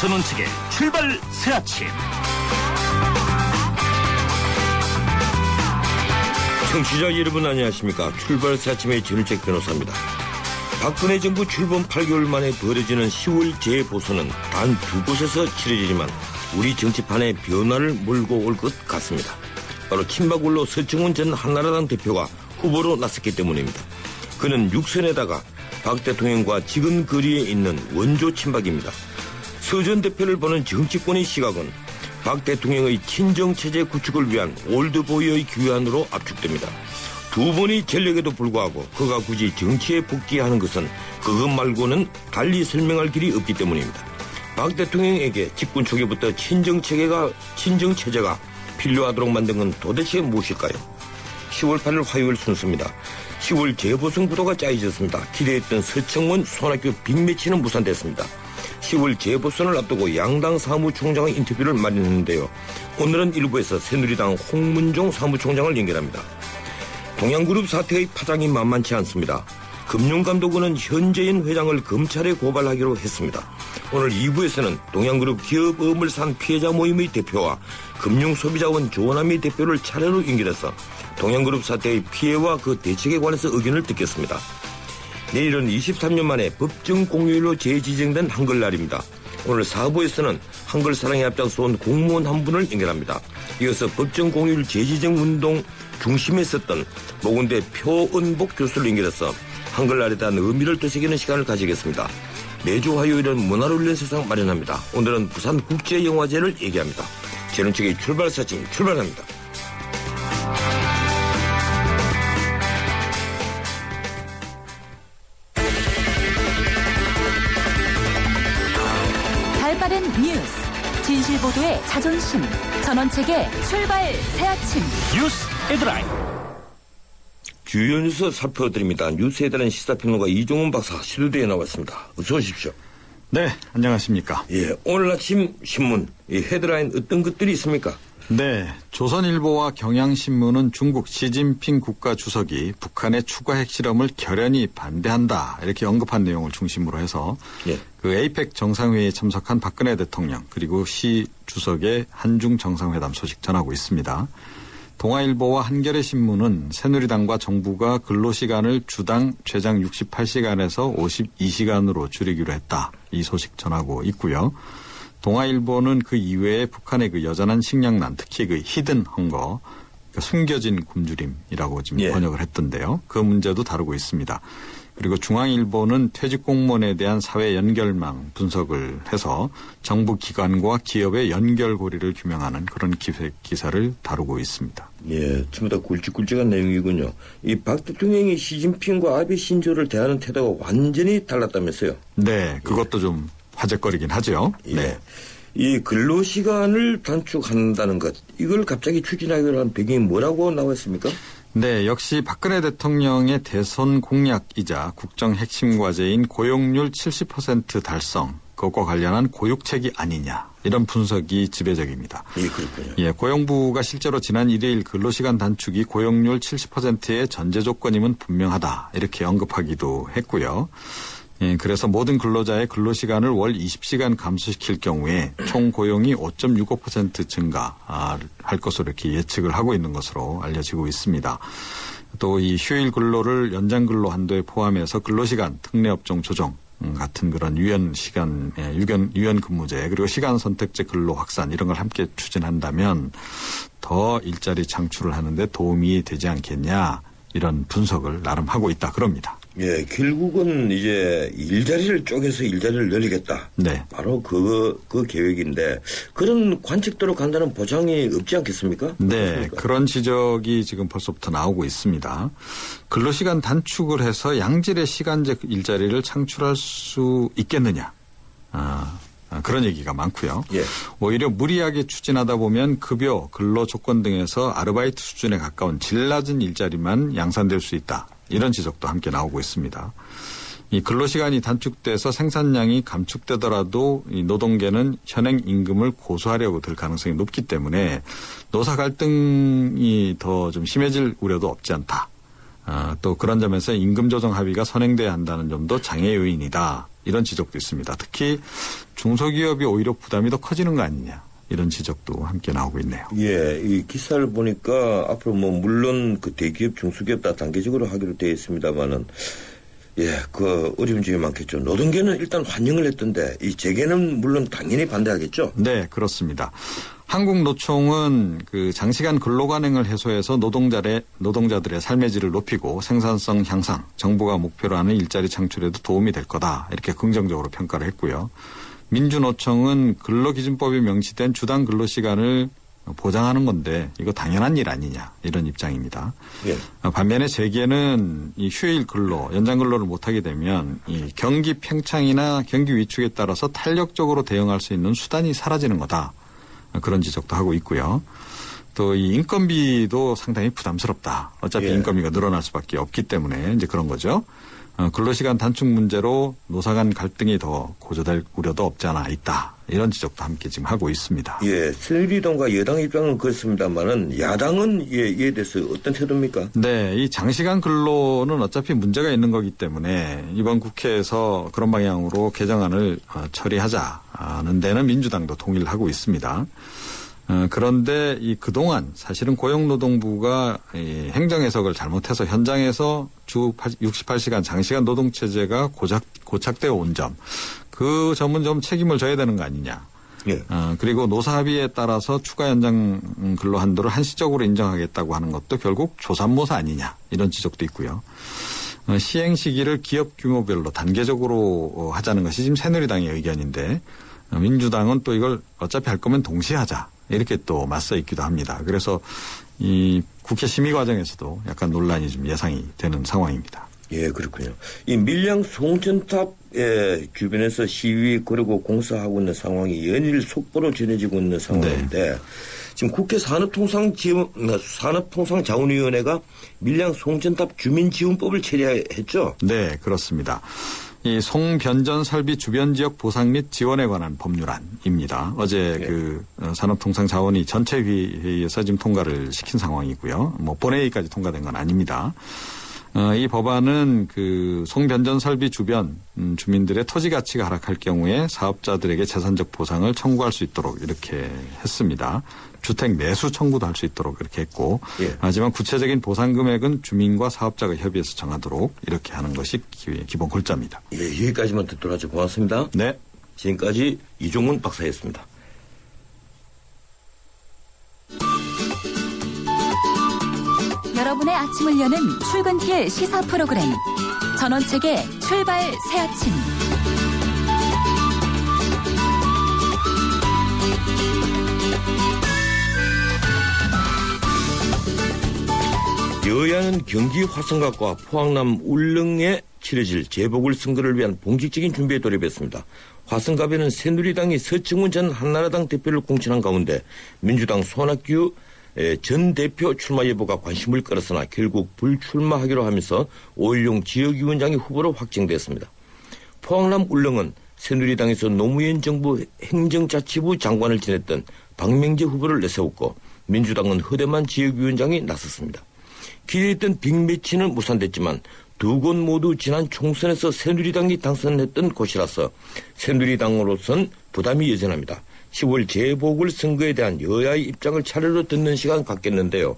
전원책의 출발 새아침. 청취자 여러분 안녕하십니까. 출발 새아침의 전원책 변호사입니다. 박근혜 정부 출범 8개월 만에 벌어지는 10월 재보선은 단 두 곳에서 치러지지만 우리 정치판에 변화를 몰고 올 것 같습니다. 바로 친박울로 서청원 전 한나라당 대표가 후보로 나섰기 때문입니다. 그는 육선에다가 박 대통령과 지근 거리에 있는 원조 친박입니다. 서 전 대표를 보는 정치권의 시각은 박 대통령의 친정체제 구축을 위한 올드보이의 귀환으로 압축됩니다. 두 번의 전력에도 불구하고 그가 굳이 정치에 복귀하는 것은 그것 말고는 달리 설명할 길이 없기 때문입니다. 박 대통령에게 집권 초기부터 친정체제가 필요하도록 만든 건 도대체 무엇일까요? 10월 8일 화요일 순서입니다. 10월 재보선 구도가 짜여졌습니다. 기대했던 서청원, 손학규 빅매치는 무산됐습니다. 10월 재보선을 앞두고 양당 사무총장의 인터뷰를 마련했는데요. 오늘은 일부에서 새누리당 홍문종 사무총장을 연결합니다. 동양그룹 사태의 파장이 만만치 않습니다. 금융감독원은 현재인 회장을 검찰에 고발하기로 했습니다. 오늘 2부에서는 동양그룹 기업음을 산 피해자 모임의 대표와 금융소비자원 조원함의 대표를 차례로 연결해서 동양그룹 사태의 피해와 그 대책에 관해서 의견을 듣겠습니다. 내일은 23년 만에 법정 공휴일로 재지정된 한글날입니다. 오늘 4부에서는 한글 사랑에 앞장서온 공무원 한 분을 연결합니다. 이어서 법정 공휴일 재지정 운동 중심에 섰던 모군대 표은복 교수를 연결해서 한글날에 대한 의미를 되새기는 시간을 가지겠습니다. 매주 화요일은 문화를 위한 세상 마련합니다. 오늘은 부산국제영화제를 얘기합니다. 재능책의 출발 사진 출발합니다. 발빠른 뉴스, 진실보도의 자존심, 전원책의 출발 새아침. 뉴스 헤드라인. 주요 뉴스 살펴드립니다. 뉴스 헤드라인 시사평론가 이종훈 박사 시도대에 나왔습니다. 어서 오십시오. 네, 안녕하십니까. 예, 오늘 아침 신문 이 헤드라인 어떤 것들이 있습니까? 네, 조선일보와 경향신문은 중국 시진핑 국가주석이 북한의 추가 핵실험을 결연히 반대한다 이렇게 언급한 내용을 중심으로 해서 그 에이펙 정상회의에 참석한 박근혜 대통령 그리고 시 주석의 한중 정상회담 소식 전하고 있습니다. 동아일보와 한겨레 신문은 새누리당과 정부가 근로시간을 주당 최장 68시간에서 52시간으로 줄이기로 했다. 이 소식 전하고 있고요. 동아일보는 그 이외에 북한의 그 여전한 식량난, 특히 그 히든 헝거, 그러니까 숨겨진 굶주림이라고 지금 번역을 했던데요. 그 문제도 다루고 있습니다. 그리고 중앙일보는 퇴직 공무원에 대한 사회 연결망 분석을 해서 정부 기관과 기업의 연결고리를 규명하는 그런 기사를 다루고 있습니다. 예, 전부 다 굵직굵직한 내용이군요. 이 박 대통령이 시진핑과 아베 신조를 대하는 태도가 완전히 달랐다면서요? 네, 그것도 좀 화제거리긴 하죠. 예. 네. 이 근로시간을 단축한다는 것, 이걸 갑자기 추진하기로 한 배경이 뭐라고 나왔습니까? 네, 역시 박근혜 대통령의 대선 공약이자 국정 핵심 과제인 고용률 70% 달성, 그것과 관련한 고육책이 아니냐, 이런 분석이 지배적입니다. 예, 그렇군요. 예, 고용부가 실제로 지난 1일 근로시간 단축이 고용률 70%의 전제 조건임은 분명하다, 이렇게 언급하기도 했고요. 예, 그래서 모든 근로자의 근로시간을 월 20시간 감소시킬 경우에 총 고용이 5.65% 증가할 것으로 이렇게 예측을 하고 있는 것으로 알려지고 있습니다. 또 이 휴일 근로를 연장 근로 한도에 포함해서 근로시간, 특례업종 조정 같은 그런 유연 근무제 그리고 시간 선택제 근로 확산 이런 걸 함께 추진한다면 더 일자리 창출을 하는데 도움이 되지 않겠냐 이런 분석을 나름 하고 있다 그럽니다. 예, 결국은 이제 일자리를 쪼개서 일자리를 늘리겠다. 네. 바로 그 계획인데 그런 관측도로 간다는 보장이 없지 않겠습니까? 네. 그렇습니까? 그런 지적이 지금 벌써부터 나오고 있습니다. 근로시간 단축을 해서 양질의 시간제 일자리를 창출할 수 있겠느냐. 그런 얘기가 많고요. 예. 오히려 무리하게 추진하다 보면 급여, 근로 조건 등에서 아르바이트 수준에 가까운 질 낮은 일자리만 양산될 수 있다. 이런 지적도 함께 나오고 있습니다. 이 근로시간이 단축돼서 생산량이 감축되더라도 이 노동계는 현행 임금을 고수하려고 들 가능성이 높기 때문에 노사 갈등이 더 좀 심해질 우려도 없지 않다. 또 그런 점에서 임금 조정 합의가 선행돼야 한다는 점도 장애 요인이다. 이런 지적도 있습니다. 특히 중소기업이 오히려 부담이 더 커지는 거 아니냐. 이런 지적도 함께 나오고 있네요. 예, 이 기사를 보니까 앞으로 뭐 물론 그 대기업, 중소기업 다 단계적으로 하기로 되어 있습니다만은 예, 그 어려운 점이 많겠죠. 노동계는 일단 환영을 했던데 이 재계는 물론 당연히 반대하겠죠. 네, 그렇습니다. 한국노총은 그 장시간 근로관행을 해소해서 노동자들의 삶의 질을 높이고 생산성 향상, 정부가 목표로 하는 일자리 창출에도 도움이 될 거다. 이렇게 긍정적으로 평가를 했고요. 민주노총은 근로기준법에 명시된 주당 근로시간을 보장하는 건데 이거 당연한 일 아니냐 이런 입장입니다. 예. 반면에 재계는 이 휴일 근로, 연장 근로를 못하게 되면 이 경기 팽창이나 경기 위축에 따라서 탄력적으로 대응할 수 있는 수단이 사라지는 거다. 그런 지적도 하고 있고요. 또 이 인건비도 상당히 부담스럽다. 어차피 예. 인건비가 늘어날 수밖에 없기 때문에 이제 그런 거죠. 근로시간 단축 문제로 노사 간 갈등이 더 고조될 우려도 없지 않아 있다. 이런 지적도 함께 지금 하고 있습니다. 예, 새누리당과 여당 입장은 그렇습니다만은 야당은 이에 대해서 어떤 태도입니까? 네, 이 장시간 근로는 어차피 문제가 있는 거기 때문에 이번 국회에서 그런 방향으로 개정안을 처리하자는 데는 민주당도 동의를 하고 있습니다. 그런데 이 그동안 사실은 고용노동부가 이 행정 해석을 잘못해서 현장에서 주 68시간 장시간 노동체제가 고착되어 온 점, 그 점은 좀 책임을 져야 되는 거 아니냐. 예. 그리고 노사 합의에 따라서 추가 연장 근로 한도를 한시적으로 인정하겠다고 하는 것도 결국 조삼모사 아니냐. 이런 지적도 있고요. 시행 시기를 기업 규모별로 단계적으로 하자는 것이 지금 새누리당의 의견인데 민주당은 또 이걸 어차피 할 거면 동시에 하자. 이렇게 또 맞서 있기도 합니다. 그래서 이 국회 심의 과정에서도 약간 논란이 좀 예상이 되는 상황입니다. 예, 그렇군요. 이 밀양 송전탑 주변에서 시위 그리고 공사하고 있는 상황이 연일 속보로 전해지고 있는 상황인데 지금 국회 산업통상자원위원회가 밀양 송전탑 주민지원법을 처리했죠? 네, 그렇습니다. 이 송변전 설비 주변 지역 보상 및 지원에 관한 법률안입니다. 어제 네. 그 산업통상자원위 전체회의에서 지금 통과를 시킨 상황이고요. 뭐 본회의까지 통과된 건 아닙니다. 이 법안은 그 송변전 설비 주변 주민들의 토지 가치가 하락할 경우에 사업자들에게 재산적 보상을 청구할 수 있도록 이렇게 했습니다. 주택 매수 청구도 할 수 있도록 이렇게 했고 예. 하지만 구체적인 보상 금액은 주민과 사업자가 협의해서 정하도록 이렇게 하는 것이 기본 골자입니다. 예, 여기까지만 듣도록 하죠. 고맙습니다. 네. 지금까지 이종문 박사였습니다. 여러분의 아침을 여는 출근길 시사 프로그램 전원책의 출발 새아침. 여야는 경기 화성각과 포항남 울릉에 치러질 재보궐선거를 위한 본격적인 준비에 돌입했습니다. 화성갑에는 새누리당이 서청원 전 한나라당 대표를 공천한 가운데 민주당 손학규 전 대표 출마 여부가 관심을 끌었으나 결국 불출마하기로 하면서 5.16 지역위원장이 후보로 확정됐습니다. 포항남 울릉은 새누리당에서 노무현 정부 행정자치부 장관을 지냈던 박명재 후보를 내세웠고 민주당은 허대만 지역위원장이 나섰습니다. 기대했던 빅매치는 무산됐지만 두 곳 모두 지난 총선에서 새누리당이 당선했던 곳이라서 새누리당으로선 부담이 여전합니다. 10월 재보궐선거에 대한 여야의 입장을 차례로 듣는 시간 갖겠는데요.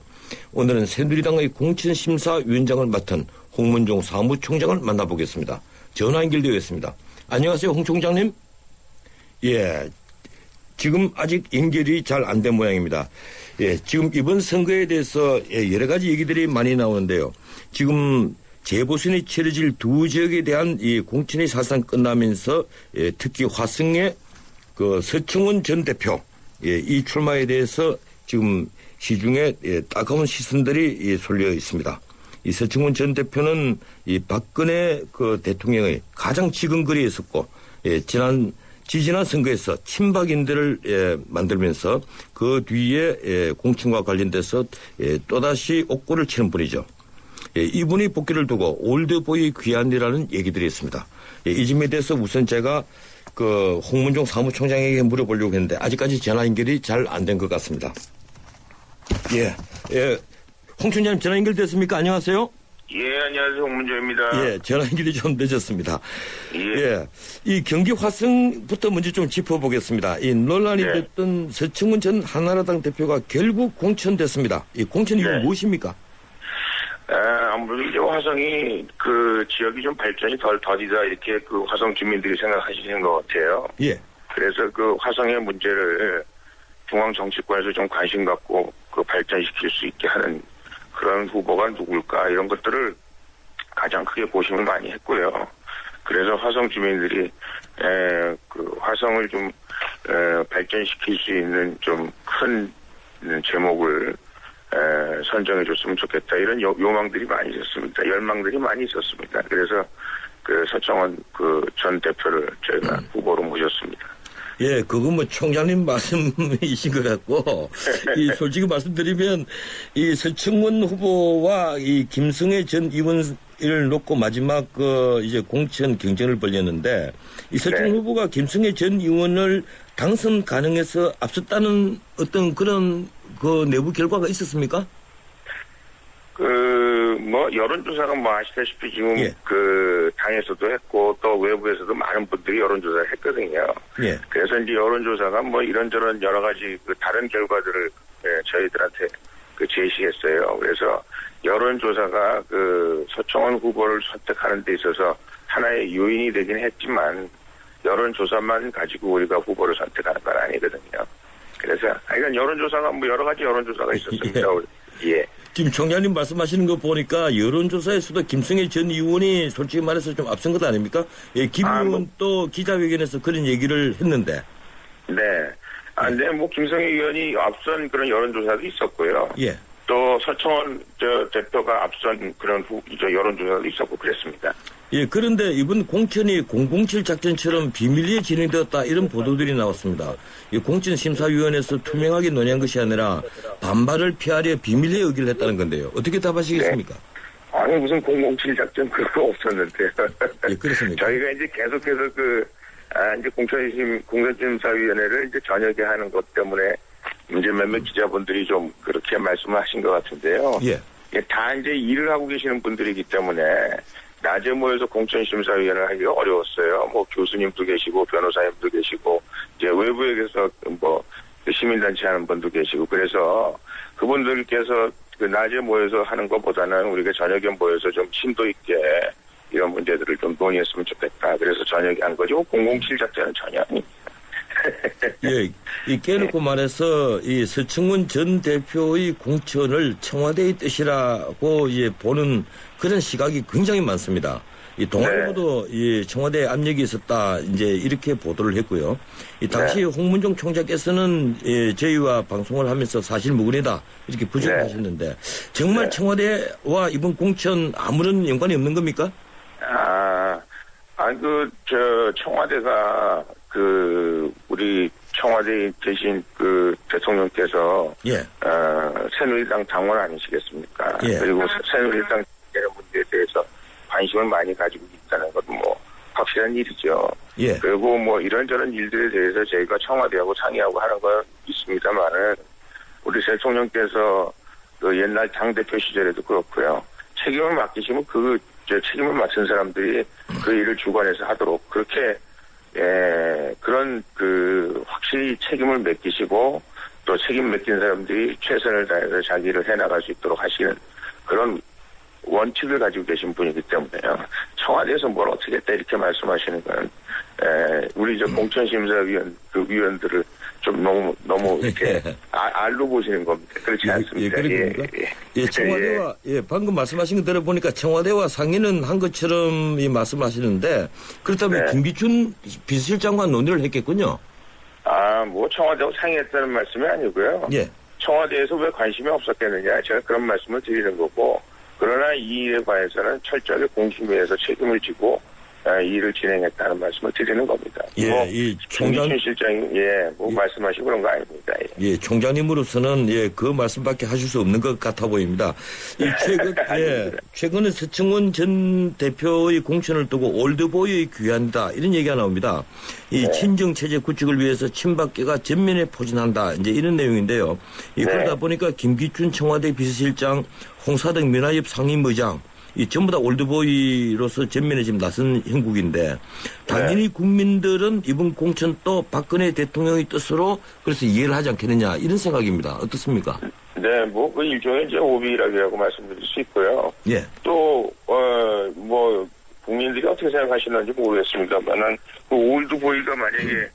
오늘은 새누리당의 공천심사위원장을 맡은 홍문종 사무총장을 만나보겠습니다. 전화 연결되어 있습니다. 안녕하세요, 홍 총장님. 예, 지금 아직 연결이 잘 안 된 모양입니다. 예, 지금 이번 선거에 대해서 여러 가지 얘기들이 많이 나오는데요. 지금 재보선이 치러질 두 지역에 대한 이 공천이 사실상 끝나면서 특히 화성의 그 서청원 전 대표 이 출마에 대해서 지금 시중에 따가운 시선들이 쏠려 있습니다. 이 서청원 전 대표는 이 박근혜 그 대통령의 가장 지근거리에 있었고 지지난 선거에서 친박인들을 만들면서 그 뒤에 공천과 관련돼서 또다시 옥고를 치는 분이죠. 이분이 복귀를 두고 올드보이 귀환이라는 얘기들이 있습니다. 이 점에 대해서 우선 제가 그 홍문종 사무총장에게 물어보려고 했는데 아직까지 전화 연결이 잘 안 된 것 같습니다. 홍 총장님 전화 연결됐습니까? 안녕하세요. 예, 안녕하세요. 홍문조입니다. 예, 전화길이 좀 늦었습니다. 예. 이 경기 화성부터 먼저 좀 짚어보겠습니다. 이 논란이 네. 됐던 서청원 전 한나라당 대표가 결국 공천됐습니다. 이 공천 이유는 네. 무엇입니까? 아무래도 이제 화성이 그 지역이 좀 발전이 더디다 이렇게 그 화성 주민들이 생각하시는 것 같아요. 예. 그래서 그 화성의 문제를 중앙 정치권에서 좀 관심 갖고 그 발전시킬 수 있게 하는 그런 후보가 누굴까 이런 것들을 가장 크게 고심을 많이 했고요. 그래서 화성 주민들이 그 화성을 좀 발전시킬 수 있는 좀 큰 제목을 선정해 줬으면 좋겠다 이런 요망들이 많이 있었습니다. 열망들이 많이 있었습니다. 그래서 그 서청원 그 전 대표를 저희가 후보로 모셨습니다. 예, 그건 뭐 총장님 말씀이신 것 같고, 이 솔직히 말씀드리면, 이 서청원 후보와 이 김성애 전 의원을 놓고 마지막 이제 공천 경쟁을 벌였는데, 이 서청원 네. 후보가 김성애 전 의원을 당선 가능해서 앞섰다는 어떤 그런 그 내부 결과가 있었습니까? 여론조사가 뭐 아시다시피 지금 예. 그 당에서도 했고 또 외부에서도 많은 분들이 여론조사를 했거든요. 예. 그래서 이제 여론조사가 뭐 이런저런 여러 가지 그 다른 결과들을 저희들한테 그 제시했어요. 그래서 여론조사가 그 서청원 후보를 선택하는 데 있어서 하나의 요인이 되긴 했지만 여론조사만 가지고 우리가 후보를 선택하는 건 아니거든요. 그래서 이건 여론조사가 뭐 여러 가지 여론조사가 있었습니다. 예. 지금 총장님 말씀하시는 거 보니까 여론조사에서도 김성애 전 의원이 솔직히 말해서 좀 앞선 것 아닙니까? 예, 김 의원 또 기자회견에서 그런 얘기를 했는데. 네. 근데 뭐 김성애 의원이 앞선 그런 여론조사도 있었고요. 예. 또 서청원 대표가 앞선 그런 여론조사도 있었고 그랬습니다. 예, 그런데 이번 공천이 007 작전처럼 비밀리에 진행되었다 이런 보도들이 나왔습니다. 이 공천심사위원회에서 투명하게 논의한 것이 아니라 반발을 피하려 비밀리에 의결을 했다는 건데요. 어떻게 답하시겠습니까? 네. 아니 무슨 007 작전 그런 거 없었는데요. 예, 그렇습니까? 저희가 이제 계속해서 이제 공천심사위원회를 이제 저녁에 하는 것 때문에 이제 몇몇 기자분들이 좀 그렇게 말씀을 하신 것 같은데요. 예. 예, 다 이제 일을 하고 계시는 분들이기 때문에 낮에 모여서 공천심사위원회를 하기가 어려웠어요. 뭐 교수님도 계시고 변호사님도 계시고 이제 외부에서 뭐 시민단체 하는 분도 계시고 그래서 그분들께서 그 낮에 모여서 하는 것보다는 우리가 저녁에 모여서 좀 심도 있게 이런 문제들을 좀 논의했으면 좋겠다. 그래서 저녁에 한 거지. 007 작전은 전혀 아닙니다. 예, 이 깨놓고 말해서 이 서청원 전 대표의 공천을 청와대의 뜻이라고 이제 보는 그런 시각이 굉장히 많습니다. 이 동아일보도 이 청와대에 압력이 있었다 이제 이렇게 보도를 했고요. 이 당시 홍문종 총장께서는 저희와 방송을 하면서 사실무근이다 이렇게 부정하셨는데 정말 청와대와 이번 공천 아무런 연관이 없는 겁니까? 청와대가 우리 청와대에 계신 그 대통령께서 새누리당 당원 아니시겠습니까? 예. 그리고 새누리당 이런 문제에 대해서 관심을 많이 가지고 있다는 것도 뭐 확실한 일이죠. 예. 그리고 뭐 이런저런 일들에 대해서 저희가 청와대하고 상의하고 하는 건 있습니다만은 우리 대통령께서 그 옛날 당대표 시절에도 그렇고요. 책임을 맡기시면 책임을 맡은 사람들이 그 일을 주관해서 하도록 그렇게 그런 확실히 책임을 맡기시고 또 책임 맡긴 사람들이 최선을 다해서 자기를 해나갈 수 있도록 하시는 그런 원칙을 가지고 계신 분이기 때문에요. 청와대에서 뭘 어떻게 했다 이렇게 말씀하시는 건 우리 공천심사위원 위원들을 좀 너무 이렇게 알로 보시는 겁니다. 그렇지 않습니다. 청와대와 방금 말씀하신 거 들어보니까 청와대와 상의는 한 것처럼 말씀하시는데 그렇다면 김기춘 비서실장과 논의를 했겠군요. 뭐 청와대와 상의했다는 말씀이 아니고요. 예. 청와대에서 왜 관심이 없었겠느냐 제가 그런 말씀을 드리는 거고 그러나 이 일에 관해서는 철저하게 공심위에서 책임을 지고 이 일을 진행했다는 말씀을 드리는 겁니다. 예, 이 총장 실장이 말씀하시고 그런 거 아닙니다. 예, 총장님으로서는 그 말씀밖에 하실 수 없는 것 같아 보입니다. 최근에 서청원 전 대표의 공천을 두고 올드보이의 귀환이다 이런 얘기가 나옵니다. 이 친정 체제 구축을 위해서 친박계가 전면에 포진한다 이제 이런 내용인데요. 그러다 보니까 김기춘 청와대 비서실장, 홍사덕 민화협 상임의장 이 전부 다 올드보이로서 전면에 지금 나선 형국인데 당연히 국민들은 이번 공천도 박근혜 대통령의 뜻으로 그래서 이해를 하지 않겠느냐 이런 생각입니다. 어떻습니까? 네, 뭐 그 일종의 이제 오비락이라고 말씀드릴 수 있고요. 예. 또 뭐 국민들이 어떻게 생각하시는지 모르겠습니다만은 그 올드보이가 만약에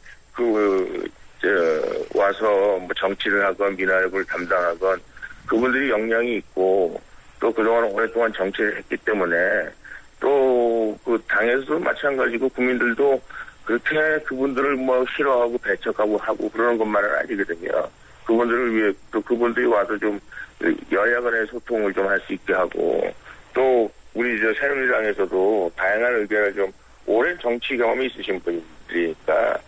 와서 뭐 정치를 하건 민화력을 담당하건 그분들이 역량이 있고 또 그동안 오랫동안 정치를 했기 때문에 또 그 당에서도 마찬가지고 국민들도 그렇게 그분들을 뭐 싫어하고 배척하고 하고 그러는 것만은 아니거든요. 그분들을 위해 또 그분들이 와서 좀 여야 간의 소통을 좀 할 수 있게 하고 또 우리 새누리당에서도 다양한 의견을 좀 오랜 정치 경험이 있으신 분들이니까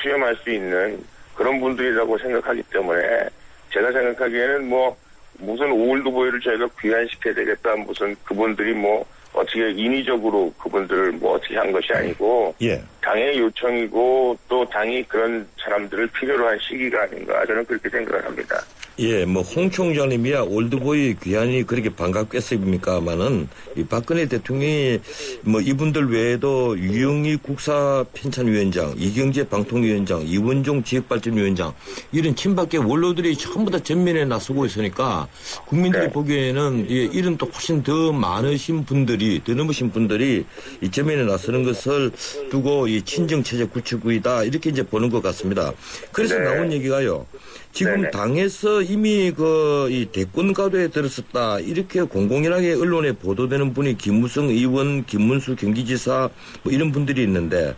수렴할 수 있는 그런 분들이라고 생각하기 때문에 제가 생각하기에는 뭐 무슨 올드보이를 저희가 귀환시켜야 되겠다 무슨 그분들이 뭐 어떻게 인위적으로 그분들을 뭐 어떻게 한 것이 아니고 예. 당의 요청이고 또 당이 그런 사람들을 필요로 한 시기가 아닌가 저는 그렇게 생각을 합니다. 예, 뭐 홍 총장님이야 올드보이 귀환이 그렇게 반갑겠습니까마는 이 박근혜 대통령이 뭐 이분들 외에도 유영희 국사 편찬위원장, 이경재 방통위원장, 이원종 지역발전위원장 이런 친박계 원로들이 전부 다 전면에 나서고 있으니까 국민들이 네. 보기에는 이런 또 훨씬 더 많으신 분들이 더 넘으신 분들이 이 전면에 나서는 것을 두고 이 친정 체제 구축이다 이렇게 이제 보는 것 같습니다. 그래서 네. 나온 얘기가요. 지금 네네. 당에서 이미 이 대권 가도에 들었었다. 이렇게 공공연하게 언론에 보도되는 분이 김무성 의원, 김문수 경기지사 뭐 이런 분들이 있는데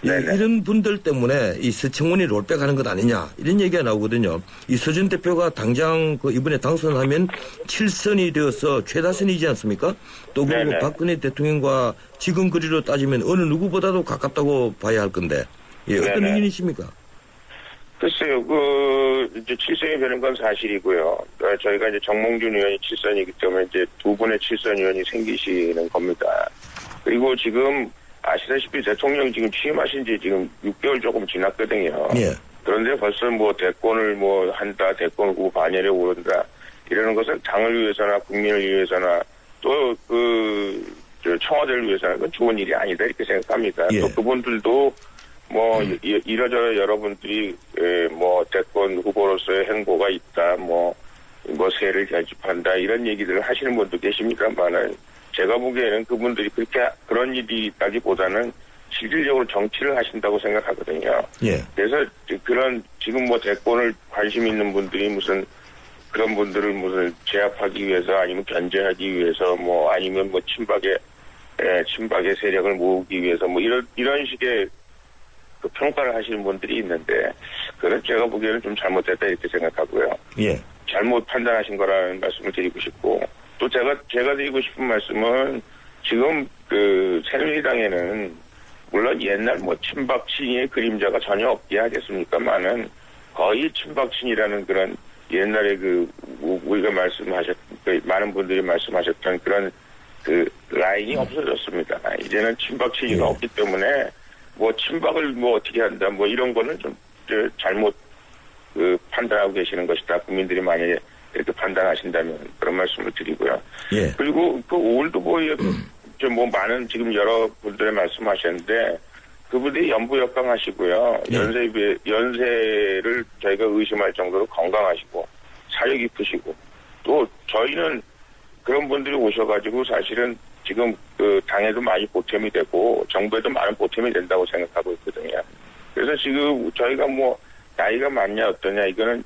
이런 분들 때문에 이 서청원이 롤백하는 것 아니냐 이런 얘기가 나오거든요. 이 서 전 대표가 당장 이번에 당선하면 7선이 되어서 최다선이지 않습니까? 또 그리고 네네. 박근혜 대통령과 지금 거리로 따지면 어느 누구보다도 가깝다고 봐야 할 건데 어떤 네네. 의견이십니까? 글쎄요, 이제 7선이 되는 건 사실이고요. 저희가 이제 정몽준 의원이 7선이기 때문에 이제 두 분의 7선 의원이 생기시는 겁니다. 그리고 지금 아시다시피 대통령 지금 취임하신 지 지금 6개월 조금 지났거든요. 예. 그런데 벌써 뭐 대권을 뭐 한다, 대권 후보 반열에 오른다, 이러는 것은 당을 위해서나 국민을 위해서나 또 청와대를 위해서는 그건 좋은 일이 아니다, 이렇게 생각합니다. 예. 또 그분들도 뭐 이러저러 여러분들이 뭐 대권 후보로서의 행보가 있다, 뭐 세를 결집한다 이런 얘기들을 하시는 분도 계십니다만은 제가 보기에는 그분들이 그런 일이 있다기보다는 실질적으로 정치를 하신다고 생각하거든요. 예. 그래서 지금 뭐 대권을 관심 있는 분들이 그런 분들을 제압하기 위해서 아니면 견제하기 위해서 뭐 아니면 뭐 친박의 세력을 모으기 위해서 뭐 이런 식의 그 평가를 하시는 분들이 있는데 그건 제가 보기에는 좀 잘못됐다 이렇게 생각하고요. 예. 잘못 판단하신 거라는 말씀을 드리고 싶고 또 제가 드리고 싶은 말씀은 지금 새누리당에는 물론 옛날 뭐 친박친이의 그림자가 전혀 없게 하겠습니까만은 거의 친박친이라는 그런 옛날에 우리가 많은 분들이 말씀하셨던 그런 라인이 없어졌습니다. 이제는 친박친이가 없기 때문에 뭐 친박을 뭐 어떻게 한다 뭐 이런 거는 좀 잘못 판단하고 계시는 것이다. 국민들이 만약에 이렇게 판단하신다면 그런 말씀을 드리고요. 예. 그리고 올드보이에 뭐 많은 지금 여러 분들의 말씀하셨는데 그분들이 연부역강하시고요. 예. 연세를 저희가 의심할 정도로 건강하시고 사려 깊으시고 또 저희는 그런 분들이 오셔가지고 사실은 지금 당에도 많이 보탬이 되고 정부에도 많은 보탬이 된다고 생각하고 있거든요. 그래서 지금 저희가 뭐 나이가 많냐 어떠냐 이거는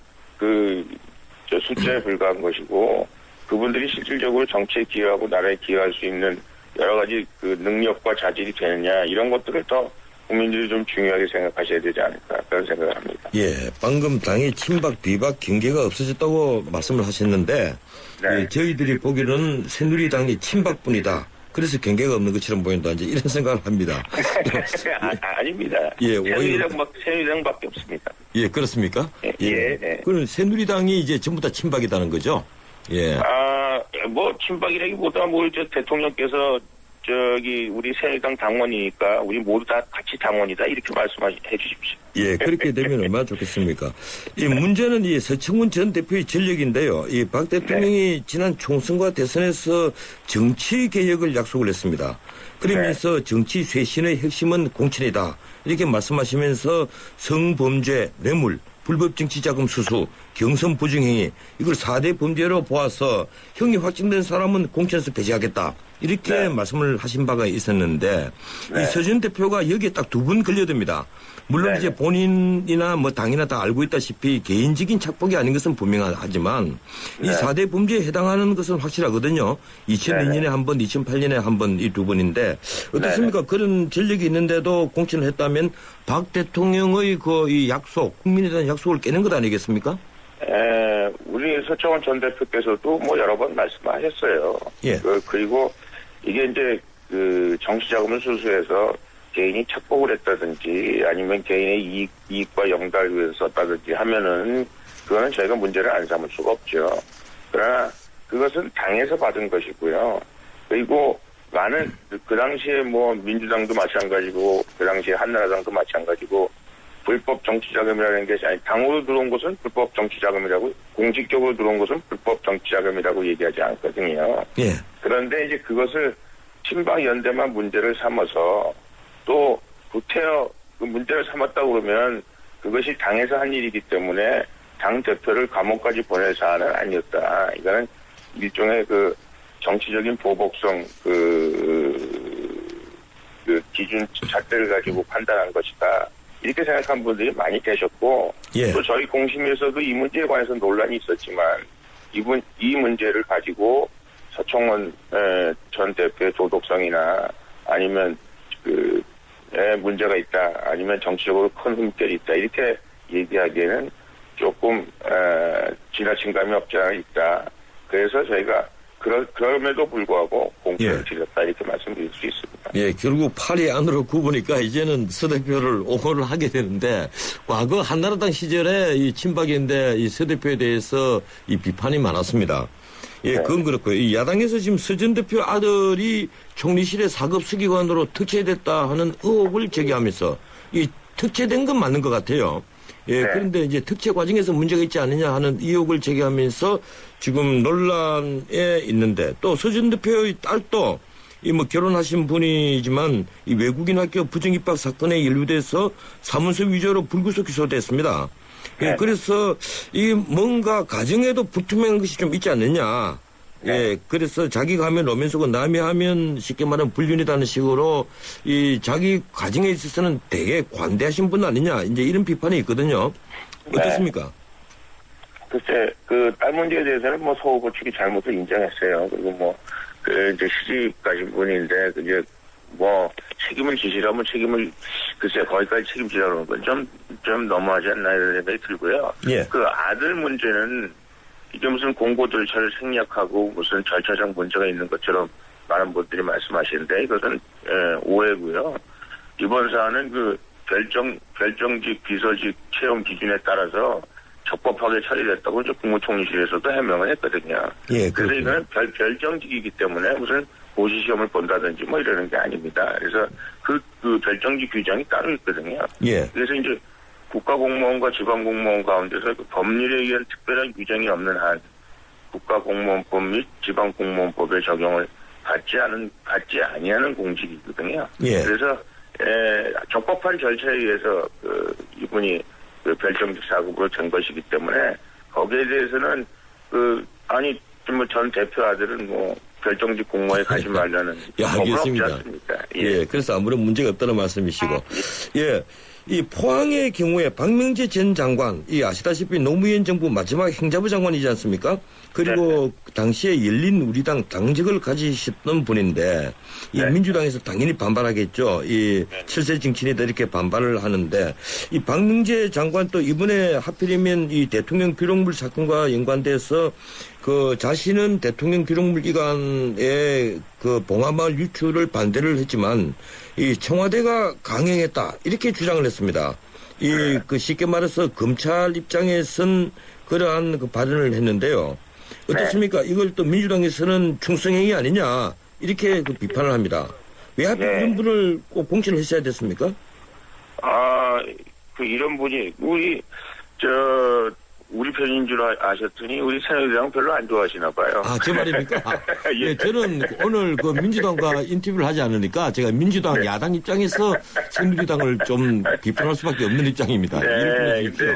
숫자에 불과한 것이고 그분들이 실질적으로 정치에 기여하고 나라에 기여할 수 있는 여러 가지 능력과 자질이 되느냐 이런 것들을 더 국민들이 좀 중요하게 생각하셔야 되지 않을까 그런 생각을 합니다. 예, 방금 당의 친박 비박 경계가 없어졌다고 말씀을 하셨는데 네. 저희들이 보기로는 새누리당이 친박뿐이다. 그래서 경계가 없는 것처럼 보인다. 이제 이런 생각을 합니다. 아닙니다. 예, 새누리당밖에 없습니다. 예, 그렇습니까? 예. 네. 그럼 새누리당이 이제 전부 다 친박이라는 거죠? 예. 뭐 친박이라기보다 뭐 이제 대통령께서 우리 새누리당 당원이니까 우리 모두 다 같이 당원이다 이렇게 말씀해 주십시오. 예, 그렇게 되면 얼마나 좋겠습니까? 이 문제는 이 서청원 전 대표의 전력인데요. 이 박 대통령이 지난 총선과 대선에서 정치 개혁을 약속을 했습니다. 그러면서 정치 쇄신의 핵심은 공천이다. 이렇게 말씀하시면서 성범죄, 뇌물, 불법 정치자금 수수, 경선 부정행위 이걸 4대 범죄로 보아서 형이 확정된 사람은 공천에서 배제하겠다. 이렇게 말씀을 하신 바가 있었는데 이 서 전 대표가 여기에 딱 두 분 걸려듭니다. 물론 이제 본인이나 뭐 당이나 다 알고 있다시피 개인적인 착복이 아닌 것은 분명하지만 이 4대 범죄에 해당하는 것은 확실하거든요. 2002년에 한 번, 2008년에 한 번 이 두 번인데 어떻습니까? 그런 전력이 있는데도 공천을 했다면 박 대통령의 그 이 약속, 국민에 대한 약속을 깨는 것 아니겠습니까? 우리 서청원 전 대표께서도 뭐 여러 번 말씀하셨어요. 예. 그리고 이게 이제 그 정치자금을 수수해서 개인이 착복을 했다든지 아니면 개인의 이익과 연달을 위해서 썼다든지 하면은 그거는 저희가 문제를 안 삼을 수가 없죠. 그러나 그것은 당에서 받은 것이고요. 그리고 많은 그 당시에 뭐 민주당도 마찬가지고 그 당시에 한나라당도 마찬가지고 불법 정치자금이라는 게 아니 당으로 들어온 것은 불법 정치자금이라고 공식적으로 들어온 것은 불법 정치자금이라고 얘기하지 않거든요. 예. 그런데 이제 그것을 친박연대만 문제를 삼아서 또 구태여 그 문제를 삼았다 그러면 그것이 당에서 한 일이기 때문에 당 대표를 감옥까지 보낼 사안은 아니었다. 이거는 일종의 그 정치적인 보복성 그 기준 잣대를 가지고 판단한 것이다. 이렇게 생각한 분들이 많이 계셨고 예. 또 저희 공심에서도 이 문제에 관해서 논란이 있었지만 이 문제를 가지고 서청원 전 대표의 도덕성이나 아니면 문제가 있다 아니면 정치적으로 큰 흠결이 있다 이렇게 얘기하기에는 조금 지나친 감이 없지 않아 있다. 그래서 저희가 그럼에도 불구하고 공천을 드렸다 이렇게 말씀드릴 수 있습니다. 예, 결국 8위 안으로 굽으니까 이제는 서 대표를 옹호를 하게 되는데 과거 한나라당 시절에 이 친박인데 이 서 대표에 대해서 이 비판이 많았습니다. 예, 그건 그렇고요. 이 야당에서 지금 서 전 대표 아들이 총리실의 사급 수기관으로 특채됐다 하는 의혹을 제기하면서 이 특채된 건 맞는 것 같아요. 예, 그런데 이제 특채 과정에서 문제가 있지 않느냐 하는 의혹을 제기하면서 지금 논란에 있는데 또 서 전 대표의 딸도 이 뭐 결혼하신 분이지만 이 외국인 학교 부정 입학 사건에 연루돼서 사문서 위조로 불구속 기소됐습니다. 예, 그래서 이 뭔가 가정에도 불투명한 것이 좀 있지 않느냐. 예, 그래서 자기가 하면 로맨스고 남이 하면 쉽게 말하면 불륜이라는 식으로 이 자기 가정에 있어서는 되게 관대하신 분 아니냐. 이제 이런 비판이 있거든요. 어떻습니까? 글쎄, 그 딸 문제에 대해서는 뭐 서울 측이 잘못을 인정했어요. 그리고 이제 시집 가신 분인데, 이제 책임을 지시라면 책임을, 글쎄, 거기까지 책임지라는 건 좀 너무하지 않나 이런 생각이 들고요. 예. 그 아들 문제는 이게 무슨 공고 절차를 생략하고 무슨 절차상 문제가 있는 것처럼 많은 분들이 말씀하시는데 이것은 오해고요. 이번 사안은 그 별정직 비서직 채용 기준에 따라서 적법하게 처리됐다고 이제 국무총리실에서도 해명을 했거든요. 예, 그래서 이거는 별정직이기 때문에 무슨 고시시험을 본다든지 뭐 이러는 게 아닙니다. 그래서 그 별정직 규정이 따로 있거든요. 예. 그래서 이제 국가공무원과 지방공무원 가운데서 그 법률에 의한 특별한 규정이 없는 한 국가공무원법 및 지방공무원법의 적용을 받지 아니하는 공직이거든요. 예. 그래서 적법한 절차에 의해서 이분이 별정직 사급으로 된 것이기 때문에 거기에 대해서는 전 대표 아들은 별정직 공무원에 가지 말라는 법은 없지 않습니까? 예, 그래서 아무런 문제가 없다는 말씀이시고. 예. 이 포항의 경우에 박명재 전 장관, 이 아시다시피 노무현 정부 마지막 행자부 장관이지 않습니까? 그리고 당시에 열린 우리당 당직을 가지셨던 분인데, 이 민주당에서 당연히 반발하겠죠. 이 7세 정치인이다 이렇게 반발을 하는데, 이 박명재 장관 또 이번에 하필이면 이 대통령 기록물 사건과 연관돼서 그 자신은 대통령 기록물 기관의 그 봉화마을 유출을 반대를 했지만 이 청와대가 강행했다 이렇게 주장을 했습니다. 그 쉽게 말해서 검찰 입장에선 그러한 그 발언을 했는데요. 어떻습니까? 이걸 또 민주당에서는 충성행위 아니냐 이렇게 그 비판을 합니다. 왜 하필 네. 이런 분을 꼭 공천을 했어야 됐습니까? 이런 분이, 우리 편인 줄 아셨더니, 우리 새누리당 별로 안 좋아하시나 봐요. 제 말입니까? 예. 예, 저는 오늘 그 민주당과 인터뷰를 하지 않으니까 제가 민주당 네. 야당 입장에서 새누리당을 좀 비판할 수밖에 없는 입장입니다. 이해해 주십시오.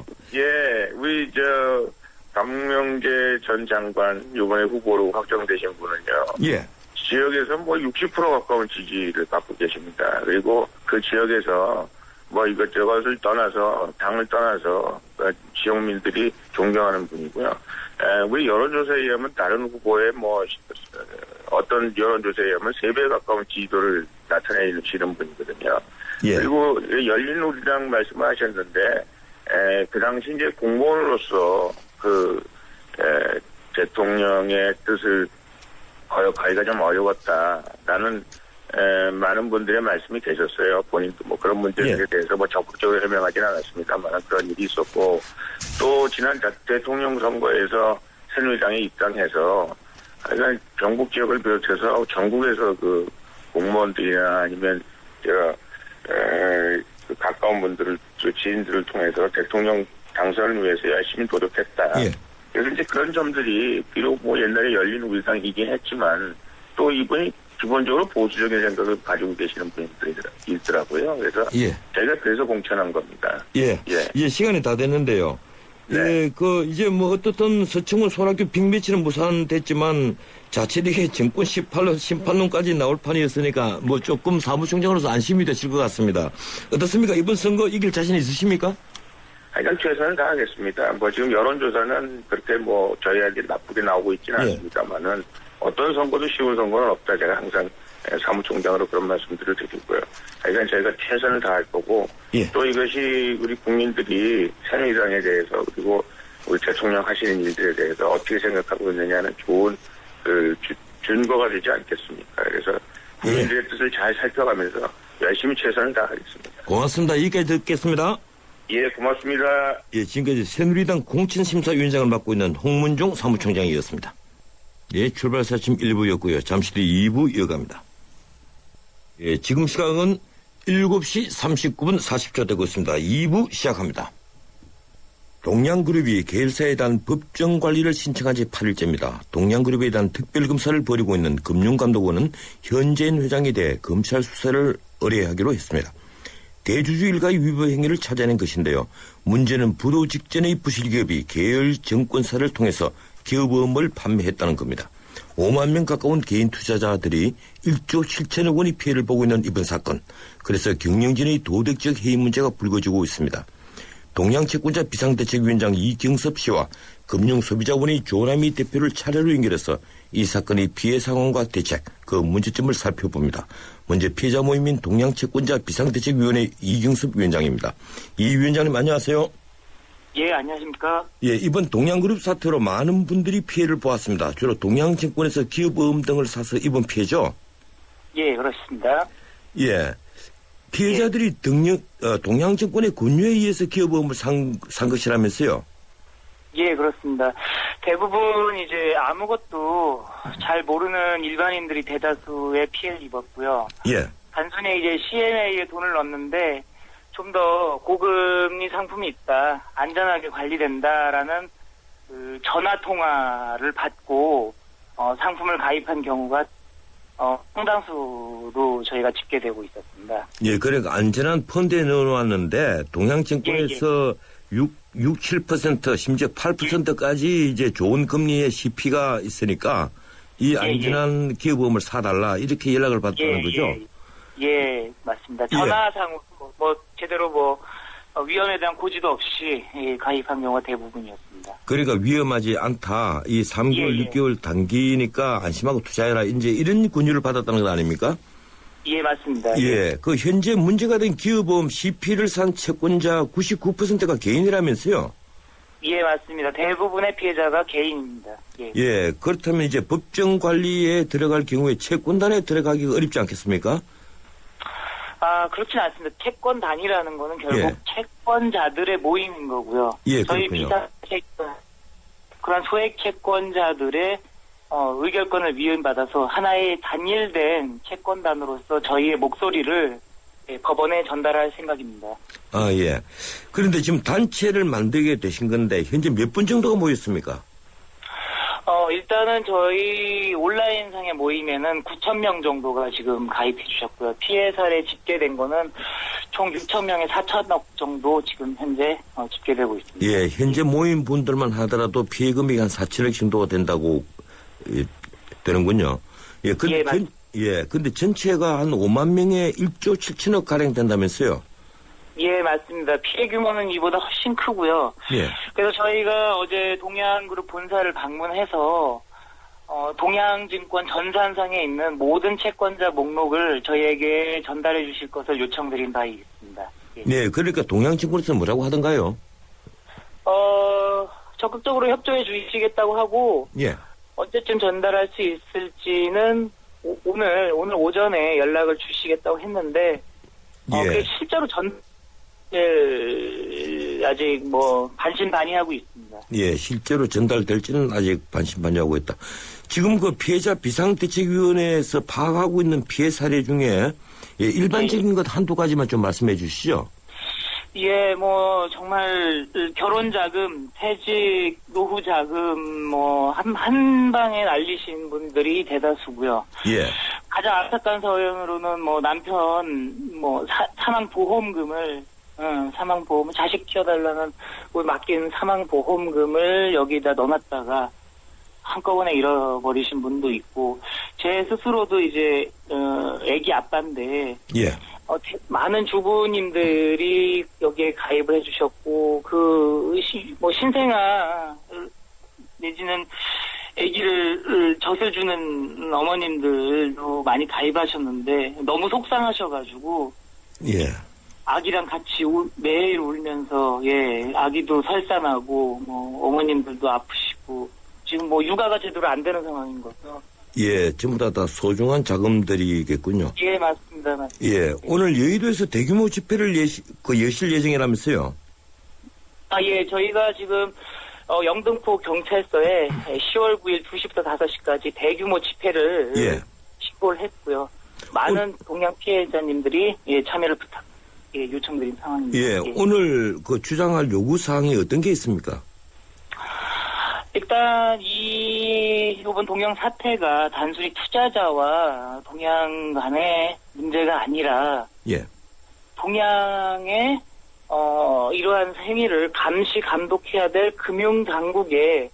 우리 강명재 전 장관 요번에 후보로 확정되신 분은요. 예. 지역에서 60% 가까운 지지를 받고 계십니다. 그리고 그 지역에서 이것저것을 떠나서, 당을 떠나서, 지역민들이 존경하는 분이고요. 우리 여론조사에 의하면 다른 후보의 어떤 여론조사에 의하면 3배 가까운 지지도를 나타내시는 분이거든요. 예. 그리고 열린우리당 말씀하셨는데, 그 당시 이제 공무원으로서 대통령의 뜻을 거역하기가 좀 어려웠다라는 많은 분들의 말씀이 계셨어요. 본인도 그런 문제들에 예. 대해서 적극적으로 해명하지는 않았습니다만 그런 일이 있었고, 또 지난 대통령 선거에서 새누리당에 입당해서 하여간 경북 지역을 비롯해서 전국에서 그 공무원들이나 아니면 가까운 분들을, 지인들을 통해서 대통령 당선을 위해서 열심히 노력했다. 예. 그래서 이제 그런 점들이 비록 옛날에 열린우리당이긴 했지만 또 이분이 기본적으로 보수적인 생각을 가지고 계시는 분들이 있더라고요. 그래서 제가 그래서 공천한 겁니다. 예. 이제 시간이 다 됐는데요. 네. 예, 이제 어떻든 서청원 손학규 빅매치는 무산됐지만 자체력의 정권 18년까지 나올 판이었으니까 조금 사무총장으로서 안심이 되실 것 같습니다. 어떻습니까? 이번 선거 이길 자신 있으십니까? 하여간 최선을 다하겠습니다. 지금 여론조사는 그렇게 저희한테 나쁘게 나오고 있지는 않습니다만은 어떤 선거도 쉬운 선거는 없다. 제가 항상 사무총장으로 그런 말씀들을 드리고요. 하여간 저희가 최선을 다할 거고 또 이것이 우리 국민들이 새누리당에 대해서 그리고 우리 대통령 하시는 일들에 대해서 어떻게 생각하고 있느냐는 좋은 증거가 되지 않겠습니까? 그래서 국민들의 뜻을 잘 살펴가면서 열심히 최선을 다하겠습니다. 고맙습니다. 여기까지 듣겠습니다. 예, 고맙습니다. 예, 지금까지 새누리당 공천심사위원장을 맡고 있는 홍문종 사무총장이었습니다. 예, 출발사 아침 1부였고요. 잠시 뒤 2부 이어갑니다. 예, 지금 시각은 7시 39분 40초 되고 있습니다. 2부 시작합니다. 동양그룹이 계열사에 대한 법정관리를 신청한 지 8일째입니다. 동양그룹에 대한 특별검사를 벌이고 있는 금융감독원은 현재인 회장에 대해 검찰 수사를 의뢰하기로 했습니다. 대주주 일가의 위법 행위를 찾아낸 것인데요. 문제는 부도 직전의 부실기업이 계열 정권사를 통해서 기업음을 판매했다는 겁니다. 5만 명 가까운 개인 투자자들이 1조 7천억 원의 피해를 보고 있는 이번 사건. 그래서 경영진의 도덕적 해임 문제가 불거지고 있습니다. 동양채권자 비상대책위원장 이경섭 씨와 금융소비자원의 조남희 대표를 차례로 연결해서 이 사건의 피해 상황과 대책, 그 문제점을 살펴봅니다. 먼저 피해자 모임인 동양채권자 비상대책위원회 이경섭 위원장입니다. 이 위원장님 안녕하세요. 예, 안녕하십니까. 예, 이번 동양그룹 사태로 많은 분들이 피해를 보았습니다. 주로 동양증권에서 기업음 등을 사서 입은 피해죠? 예, 그렇습니다. 예. 피해자들이 동양증권의 권유에 의해서 기업음을 산 것이라면서요? 예, 그렇습니다. 대부분 이제 아무것도 잘 모르는 일반인들이 대다수의 피해를 입었고요. 예. 단순히 이제 CNA에 돈을 넣었는데 좀 더 고금리 상품이 있다, 안전하게 관리된다라는 그 전화 통화를 받고 상품을 가입한 경우가 상당수로 저희가 집계되고 있었습니다. 예, 그러니까 안전한 펀드에 넣어놨는데 동양증권에서 7% 심지어 8%까지 이제 좋은 금리의 CP가 있으니까 이 안전한 기업음을 사달라 이렇게 연락을 받았다는 거죠? 예, 맞습니다. 전화상으로 제대로 위험에 대한 고지도 없이 가입한 경우가 대부분이었습니다. 그러니까 위험하지 않다. 이 3개월, 6개월 단기니까 안심하고 투자해라. 이제 이런 권유를 받았다는 것 아닙니까? 예, 맞습니다. 예, 그 현재 문제가 된 기업보험 CP를 산 채권자 99%가 개인이라면서요? 예, 맞습니다. 대부분의 피해자가 개인입니다. 예. 예, 그렇다면 이제 법정 관리에 들어갈 경우에 채권단에 들어가기가 어렵지 않겠습니까? 그렇진 않습니다. 채권단이라는 거는 결국 채권자들의 모임인 거고요. 예, 저희 그렇군요. 그런 소액 채권자들의 의결권을 위임받아서 하나의 단일된 채권단으로서 저희의 목소리를 법원에 전달할 생각입니다. 아, 예. 그런데 지금 단체를 만들게 되신 건데 현재 몇 분 정도가 모였습니까? 일단은 저희 온라인상의 모임에는 9,000명 정도가 지금 가입해 주셨고요. 피해 사례 집계된 거는 총 6,000명에 4천억 정도 지금 현재 집계되고 있습니다. 예, 현재 모인 분들만 하더라도 피해 금액이 한 4천억 정도가 된다고 되는군요. 예, 근데 전체가 한 5만 명에 1조 7천억 가량 된다면서요? 예, 맞습니다. 피해 규모는 이보다 훨씬 크고요. 예. 그래서 저희가 어제 동양그룹 본사를 방문해서 동양증권 전산상에 있는 모든 채권자 목록을 저희에게 전달해 주실 것을 요청드린 바에 있습니다. 예. 네, 그러니까 동양증권에서 뭐라고 하던가요? 적극적으로 협조해 주시겠다고 하고, 예. 언제쯤 전달할 수 있을지는 오늘 오전에 연락을 주시겠다고 했는데, 예. 그게 실제로 아직 반신반의하고 있습니다. 예, 실제로 전달될지는 아직 반신반의하고 있다. 지금 그 피해자 비상대책위원회에서 파악하고 있는 피해 사례 중에 일반적인 것 한두 가지만 좀 말씀해 주시죠. 예, 정말 결혼 자금, 퇴직, 노후 자금 한 방에 날리신 분들이 대다수고요. 예. 가장 안타까운 사연으로는 남편 사망보험금을 자식 키워달라는 맡긴 사망보험금을 여기다 넣어놨다가 한꺼번에 잃어버리신 분도 있고, 제 스스로도 이제 아기 아빠인데 예. 많은 주부님들이 여기에 가입을 해주셨고, 신생아 내지는 아기를 젖을 주는 어머님들도 많이 가입하셨는데 너무 속상하셔가지고, 예. 아기랑 같이 매일 울면서, 아기도 설산하고, 어머님들도 아프시고, 지금 육아가 제대로 안 되는 상황인 거죠. 예, 전부 다 소중한 자금들이겠군요. 예, 맞습니다. 예, 오늘 여의도에서 대규모 집회를 여실 예정이라면서요? 아, 예, 저희가 지금, 영등포 경찰서에 10월 9일 2시부터 5시까지 대규모 집회를 시도를 했고요. 많은 동양 피해자님들이 참여를 요청드린 상황입니다. 예, 오늘 주장할 요구사항이 어떤 게 있습니까? 일단 이번 동양 사태가 단순히 투자자와 동양 간의 문제가 아니라 동양의 이러한 행위를 감시 감독해야 될 금융당국의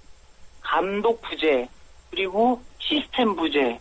감독 부재 그리고 시스템 부재,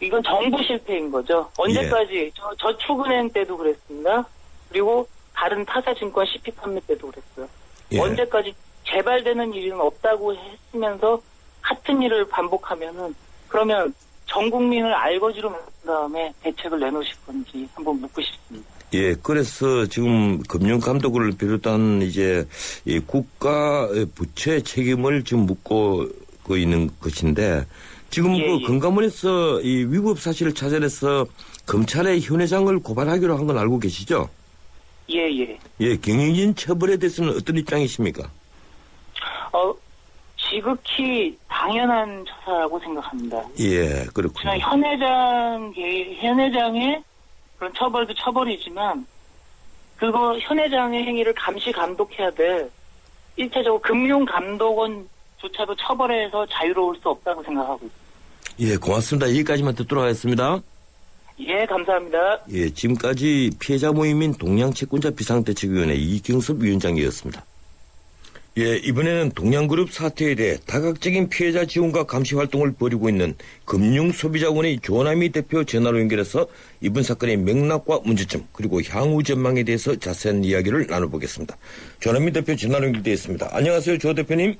이건 정부 실패인 거죠. 언제까지 저축은행 때도 그랬습니다. 그리고 다른 타사증권 CP 판매 때도 그랬어요. 언제까지 재발되는 일은 없다고 했으면서 같은 일을 반복하면은, 그러면 전 국민을 알거지로 만든 다음에 대책을 내놓으실 건지 한번 묻고 싶습니다. 예, 그래서 지금 금융감독을 비롯한 이제 이 국가 부채 책임을 지금 묻고 있는 것인데, 지금 금감원에서 이 위법 사실을 찾아내서 검찰의 현 회장을 고발하기로 한 건 알고 계시죠? 예, 경영진 처벌에 대해서는 어떤 입장이십니까? 지극히 당연한 처사라고 생각합니다. 예, 그렇군요. 현 회장의 그런 처벌도 처벌이지만, 현 회장의 행위를 감시 감독해야 될 일차적으로 금융감독원조차도 처벌해서 자유로울 수 없다고 생각하고 있습니다. 예, 고맙습니다. 여기까지만 듣도록 하겠습니다. 예, 감사합니다. 예, 지금까지 피해자 모임인 동양채권자 비상대책위원회 이경섭 위원장이었습니다. 예, 이번에는 동양그룹 사태에 대해 다각적인 피해자 지원과 감시 활동을 벌이고 있는 금융소비자원의 조남희 대표 전화로 연결해서 이번 사건의 맥락과 문제점 그리고 향후 전망에 대해서 자세한 이야기를 나눠보겠습니다. 조남희 대표 전화로 연결되어 있습니다. 안녕하세요, 조 대표님.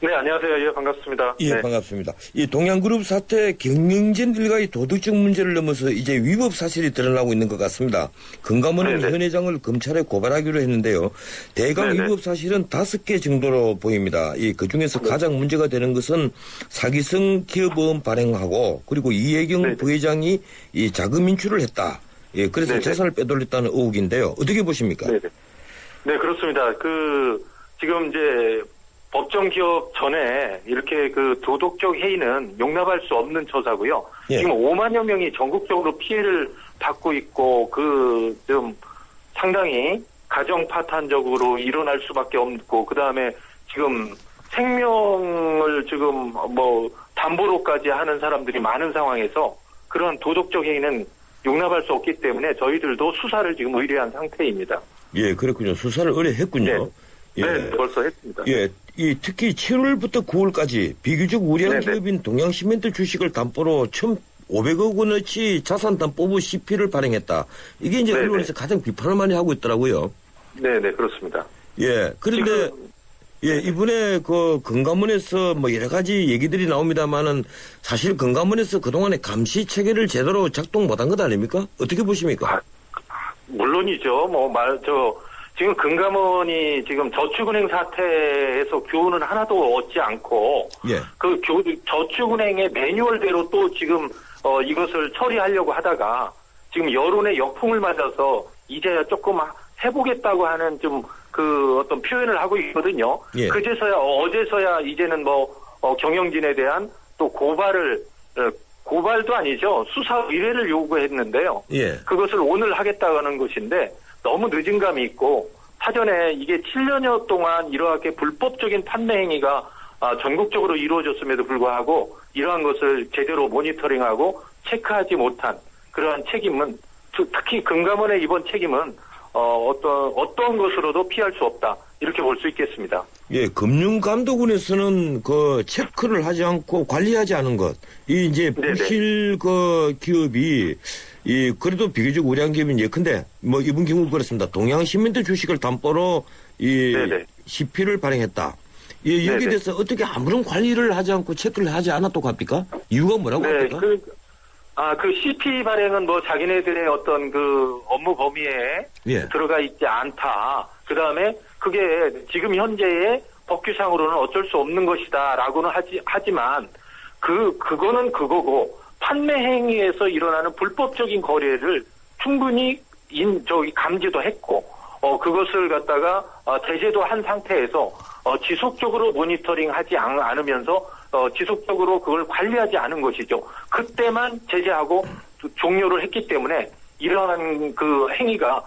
네, 안녕하세요. 예, 반갑습니다. 예, 네. 반갑습니다. 이 동양그룹 사태 경영진 일가의 도덕적 문제를 넘어서 이제 위법 사실이 드러나고 있는 것 같습니다. 금감원은 현 회장을 검찰에 고발하기로 했는데요. 대강 위법 사실은 5개 정도로 보입니다. 그중에서 가장 문제가 되는 것은 사기성 기업보험 발행하고, 그리고 이혜경 부회장이 이 자금 인출을 했다. 예, 그래서 재산을 빼돌렸다는 의혹인데요. 어떻게 보십니까? 네, 그렇습니다. 지금 이제 법정 기업 전에 이렇게 그 도덕적 해이는 용납할 수 없는 처사고요. 예. 지금 5만여 명이 전국적으로 피해를 받고 있고 좀 상당히 가정 파탄적으로 일어날 수밖에 없고 그다음에 지금 생명을 지금 뭐 담보로까지 하는 사람들이 많은 상황에서 그런 도덕적 해이는 용납할 수 없기 때문에 저희들도 수사를 지금 의뢰한 상태입니다. 예, 그렇군요. 수사를 의뢰했군요. 네. 예. 네, 벌써 했습니다. 예, 특히 7월부터 9월까지 비교적 우량한 기업인 동양시멘트 주식을 담보로 1,500억 원어치 자산 담보부 CP를 발행했다. 이게 이제 언론에서 가장 비판을 많이 하고 있더라고요. 네, 그렇습니다. 예, 그런데 예, 이번에 그 금감원에서 뭐 여러 가지 얘기들이 나옵니다만은 사실 금감원에서 그동안에 감시 체계를 제대로 작동 못한 것 아닙니까? 어떻게 보십니까? 물론이죠. 지금 금감원이 지금 저축은행 사태에서 교훈은 하나도 얻지 않고 예. 그 저축은행의 매뉴얼대로 또 지금 이것을 처리하려고 하다가 지금 여론의 역풍을 맞아서 이제야 조금 해보겠다고 하는 좀 그 어떤 표현을 하고 있거든요. 예. 어제서야 이제는 경영진에 대한 또 고발도 아니죠. 수사 의뢰를 요구했는데요. 예. 그것을 오늘 하겠다는 것인데 너무 늦은 감이 있고 사전에 이게 7년여 동안 이렇게 불법적인 판매 행위가 전국적으로 이루어졌음에도 불구하고 이러한 것을 제대로 모니터링하고 체크하지 못한 그러한 책임은 특히 금감원의 이번 책임은 어떤 것으로도 피할 수 없다 이렇게 볼 수 있겠습니다. 예, 금융감독원에서는 그 체크를 하지 않고 관리하지 않은 것, 이 이제 부실 그 기업이 그래도 비교적 우량한 기업은 예컨대 뭐 이번 경우 그렇습니다. 동양시멘트 주식을 담보로 CP를 발행했다. 여기에 대해서 어떻게 아무런 관리를 하지 않고 체크를 하지 않았다고 합니까? 이유가 뭐라고 합니까? 그 CP 발행은 자기네들의 어떤 그 업무 범위에 들어가 있지 않다. 그 다음에 그게 지금 현재의 법규상으로는 어쩔 수 없는 것이다라고는 하지만 그거는 그거고 판매 행위에서 일어나는 불법적인 거래를 충분히 감지도 했고 그것을 갖다가 제재도 한 상태에서 지속적으로 모니터링하지 않으면서 지속적으로 그걸 관리하지 않은 것이죠. 그때만 제재하고 종료를 했기 때문에 이러한 그 행위가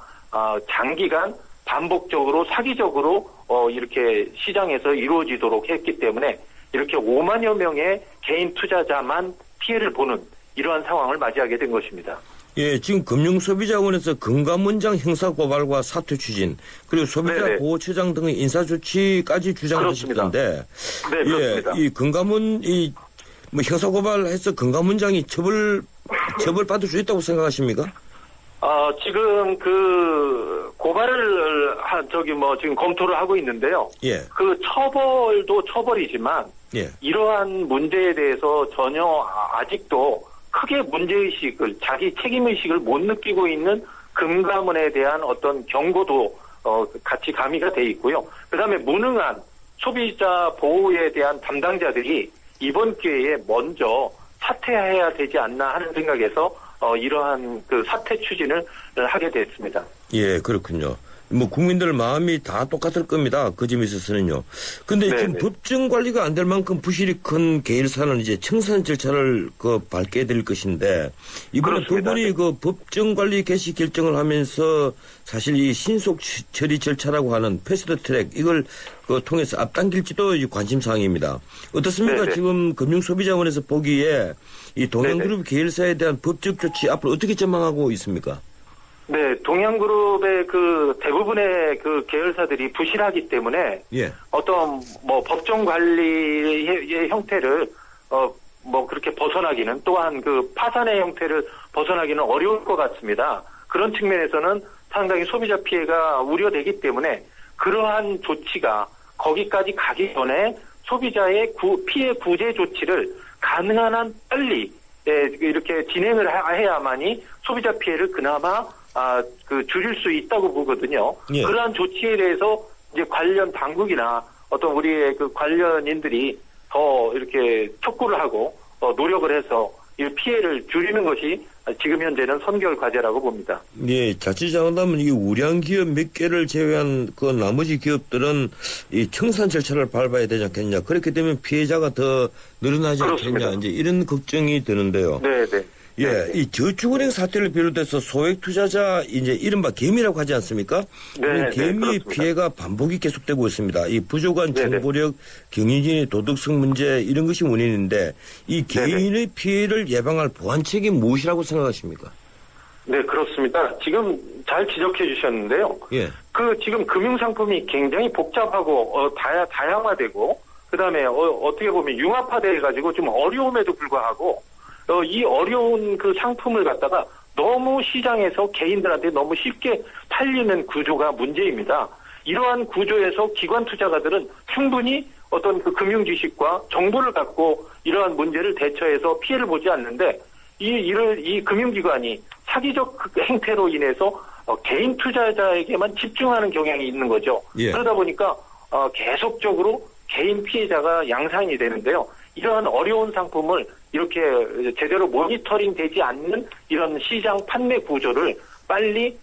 장기간 반복적으로 사기적으로 이렇게 시장에서 이루어지도록 했기 때문에 이렇게 5만여 명의 개인 투자자만 피해를 보는 이러한 상황을 맞이하게 된 것입니다. 예, 지금 금융소비자원에서 금감원장 형사고발과 사퇴 추진 그리고 소비자보호처장 등의 인사조치까지 주장하셨는데 네, 그렇습니다. 이 금감원 형사고발해서 금감원장이 처벌받을 수 있다고 생각하십니까? 지금 그 고발을 지금 검토를 하고 있는데요. 예. 그 처벌도 처벌이지만 이러한 문제에 대해서 전혀 아직도 크게 문제의식을 자기 책임의식을 못 느끼고 있는 금감원에 대한 어떤 경고도 같이 가미가 돼 있고요. 그다음에 무능한 소비자 보호에 대한 담당자들이 이번 기회에 먼저 사퇴해야 되지 않나 하는 생각에서 이러한 그 사퇴 추진을 하게 됐습니다. 예, 그렇군요. 국민들 마음이 다 똑같을 겁니다. 그 점에 있어서는요. 근데 지금 법정 관리가 안 될 만큼 부실이 큰 계열사는 이제 청산 절차를 밟게 될 것인데, 이번에 두 분이 그 법정 관리 개시 결정을 하면서 사실 이 신속 처리 절차라고 하는 패스트 트랙, 이걸 통해서 앞당길지도 관심사항입니다. 어떻습니까? 지금 금융소비자원에서 보기에 이 동양그룹 계열사에 대한 법적 조치 앞으로 어떻게 전망하고 있습니까? 네, 동양그룹의 그 대부분의 그 계열사들이 부실하기 때문에 어떤 법정 관리의 형태를 그렇게 벗어나기는 또한 그 파산의 형태를 벗어나기는 어려울 것 같습니다. 그런 측면에서는 상당히 소비자 피해가 우려되기 때문에 그러한 조치가 거기까지 가기 전에 소비자의 피해 구제 조치를 가능한 한 빨리 이렇게 진행을 해야만이 소비자 피해를 그나마 줄일 수 있다고 보거든요. 그러한 조치에 대해서 이제 관련 당국이나 어떤 우리의 그 관련인들이 더 이렇게 촉구를 하고 노력을 해서 이 피해를 줄이는 것이 지금 현재는 선결 과제라고 봅니다. 예, 자칫 잘못하면 이 우량 기업 몇 개를 제외한 그 나머지 기업들은 이 청산 절차를 밟아야 되지 않겠냐. 그렇게 되면 피해자가 더 늘어나지 그렇습니다. 않겠냐. 이제 이런 걱정이 드는데요. 네. 예, 이 저축은행 사태를 비롯해서 소액 투자자 이제 이른바 개미라고 하지 않습니까? 네, 개미 그렇습니다. 피해가 반복이 계속되고 있습니다. 이 부족한 정보력, 경영진의 도덕성 문제 이런 것이 원인인데 이 개인의 피해를 예방할 보완책이 무엇이라고 생각하십니까? 네, 그렇습니다. 지금 잘 지적해 주셨는데요. 예. 그 지금 금융 상품이 굉장히 복잡하고 다양화되고 그다음에 어떻게 보면 융합화돼 가지고 좀 어려움에도 불구하고 이 어려운 그 상품을 갖다가 너무 시장에서 개인들한테 너무 쉽게 팔리는 구조가 문제입니다. 이러한 구조에서 기관 투자가들은 충분히 어떤 그 금융 지식과 정보를 갖고 이러한 문제를 대처해서 피해를 보지 않는데 이 금융기관이 사기적 행태로 인해서 개인 투자자에게만 집중하는 경향이 있는 거죠. 예. 그러다 보니까 계속적으로 개인 피해자가 양산이 되는데요. 이러한 어려운 상품을 이렇게 제대로 모니터링 되지 않는 이런 시장 판매 구조를 빨리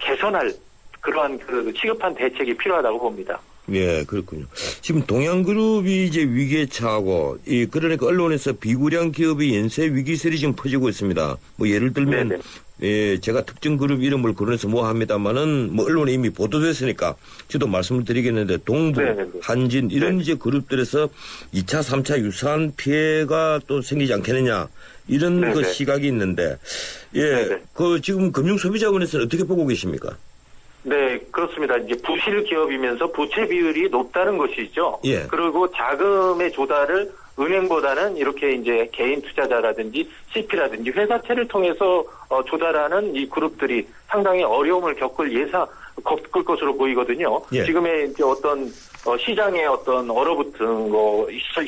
개선할 그러한 그 시급한 대책이 필요하다고 봅니다. 예, 그렇군요. 지금 동양그룹이 이제 위기에 처하고, 그러니까 언론에서 비구량 기업의 연쇄 위기설이 지금 퍼지고 있습니다. 뭐 예를 들면, 제가 특정 그룹 이름을 거론해서 뭐 합니다만은, 뭐 언론에 이미 보도됐으니까, 저도 말씀을 드리겠는데, 동부, 한진, 이런 이제 그룹들에서 2차, 3차 유사한 피해가 또 생기지 않겠느냐, 이런 그 시각이 있는데, 그 지금 금융소비자원에서는 어떻게 보고 계십니까? 네, 그렇습니다. 이제 부실 기업이면서 부채 비율이 높다는 것이죠. 예. 그리고 자금의 조달을 은행보다는 이렇게 이제 개인 투자자라든지 CP라든지 회사채를 통해서 조달하는 이 그룹들이 상당히 어려움을 겪을 것으로 보이거든요. 예. 지금의 이제 어떤 시장의 어떤 얼어붙은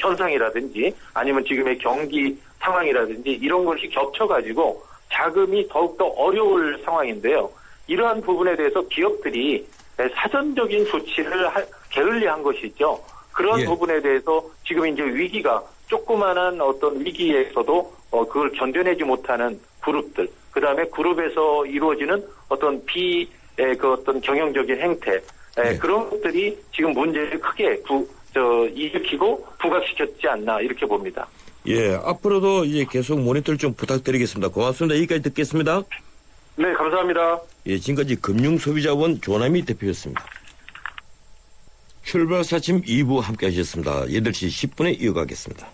현상이라든지 아니면 지금의 경기 상황이라든지 이런 것이 겹쳐가지고 자금이 더욱더 어려울 상황인데요. 이러한 부분에 대해서 기업들이 사전적인 조치를 게을리한 것이죠. 그런 부분에 대해서 지금 이제 위기가 조그마한 어떤 위기에서도 그걸 견뎌내지 못하는 그룹들, 그 다음에 그룹에서 이루어지는 어떤 어떤 경영적인 행태, 그런 것들이 지금 문제를 크게 일으키고 부각시켰지 않나 이렇게 봅니다. 예, 앞으로도 이제 계속 모니터를 좀 부탁드리겠습니다. 고맙습니다. 여기까지 듣겠습니다. 네, 감사합니다. 예, 지금까지 금융소비자원 조남희 대표였습니다. 출발 사침 2부 함께 하셨습니다. 8시 10분에 이어가겠습니다.